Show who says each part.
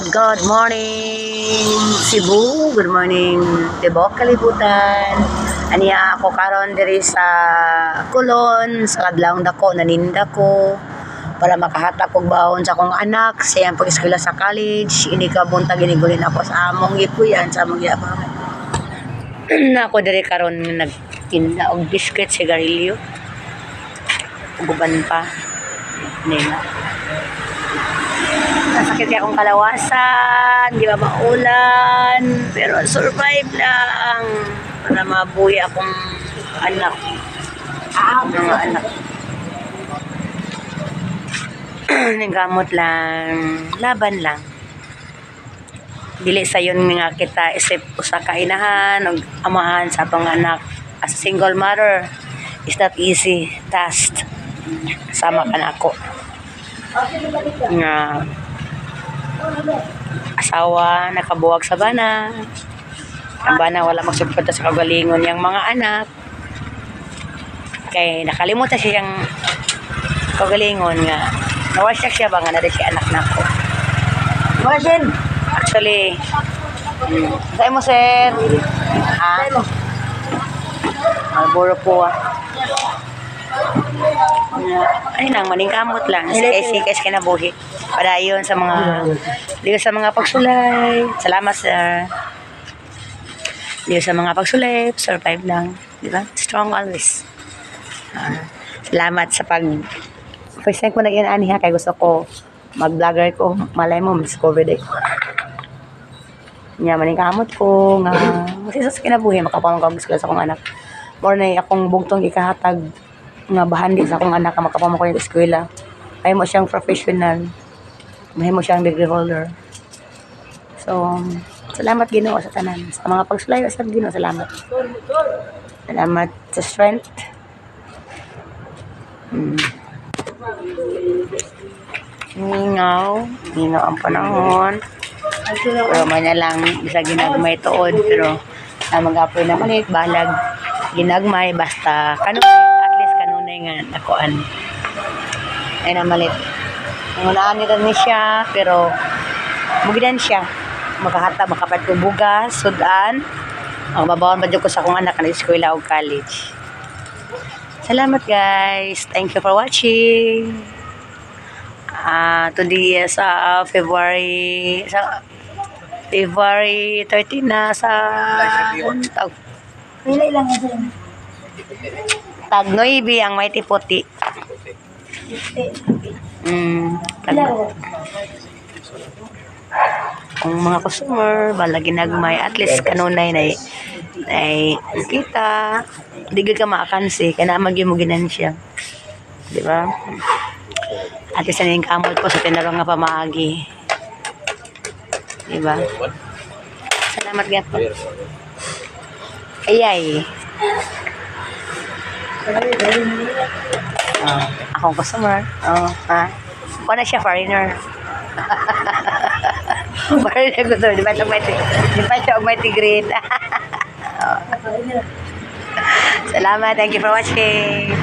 Speaker 1: Good morning, Cebu. Good morning, Tibok Kalibutan. Aniya ako karon diri sa Kulon, sa kadlawng dako naninda ko para makahatag og baon sa akong anak sa iyang pag-eskwela sa college. Ini ka buntag ginigulin ako sa among gipuyan, sa among giabangan. Na ako diri karon nagtinda og biscuit, sigarilyo. Uban pa. Nena. Nasakit kaya akong kalawasan, di ba maulan, pero survive lang para mabuhi akong anak. Mga anak. Nanggamot lang, laban lang. Dili sa yun nga kita isip usa ka inahan o amahan sa atong anak. As a single mother, it's not easy task. Sama ka na ako. Nga asawa nakabuwag sa bana. Ang bana wala magsuporta sa kagalingon niyang mga anak. Kay nakalimutan siyang kagalingon nga. Nawasyak siya ba nga na siya anak nako. Imagine. Actually, sa'yo mo sir. Ha? Malboro po ay nang maningkamot lang sikas kinabuhi padayon sa mga diyo sa mga pagsulay. Salamat sir. Diyo sa mga pagsulay, survive lang, di ba? Strong always. Salamat sa pag first time ko naging ani ha, kay gusto ko mag-vlogger ko, malay mo miss COVID eh. Nya maningkamot ko nga masisas kinabuhi makapamangkag sa akong anak. More na akong bugtong ikahatag nga bahandi sa akong anak nga makapama ko yung eskwela. May mo siyang professional. May mo siyang degree holder. So, salamat Ginoo sa tanan. Sa mga pagsulayo sa Ginoo, salamat. Salamat sa strength. Mingaw ang panahon. Pero manya lang, bisa ginagmay tuod. Pero na mag-apoy na malit, balag ginagmay, basta kanunay nga nakuan ay na malit ngunaan nila ni siya pero mugidan siya makahata makapat ko bugas sudan ang babawon pa ko sa akong anak na eskwela o college. Salamat guys, thank you for watching. Today sa February 13 na sa ilang Tagnoy ang may tiputi. Ang mga customer bala ginagmay at least kanunay na ay kita digid ka maakansi kana magimuginan siya, di ba? At least aning kamot ko sa tinarong nga pamaagi, di ba? Salamat gapo. Ayay. Akong customer. Ako na siya, foreigner. Foreigner ko to. Di ba siya may tigrit? Salamat. Thank you for watching.